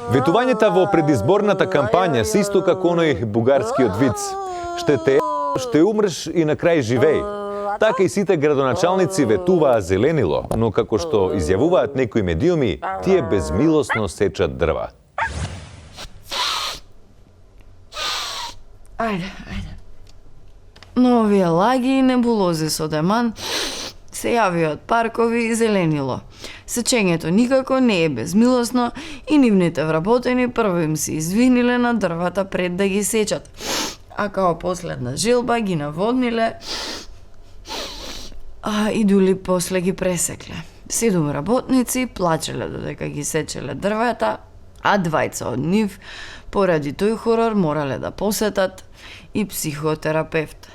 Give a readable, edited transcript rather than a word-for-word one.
Ветувањата во предизборната кампања се исто како оној бугарскиот виц. Ще умреш и на крај живеј. Така и сите градоначалници ветуваа зеленило, но како што изјавуваат некои медиуми, тие безмилосно сечат дрва. Ајде. Но овие лаги и небулози со деман се јавија од паркови и зеленило. Сечењето никако не е безмилосно и нивните вработени прво им се извиниле на дрвата пред да ги сечат. А као последна желба ги наводниле и дули после ги пресекле. 7 работници плачеле додека ги сечеле дрвата, а 2 од нив поради тој хорор морале да посетат и психотерапевт.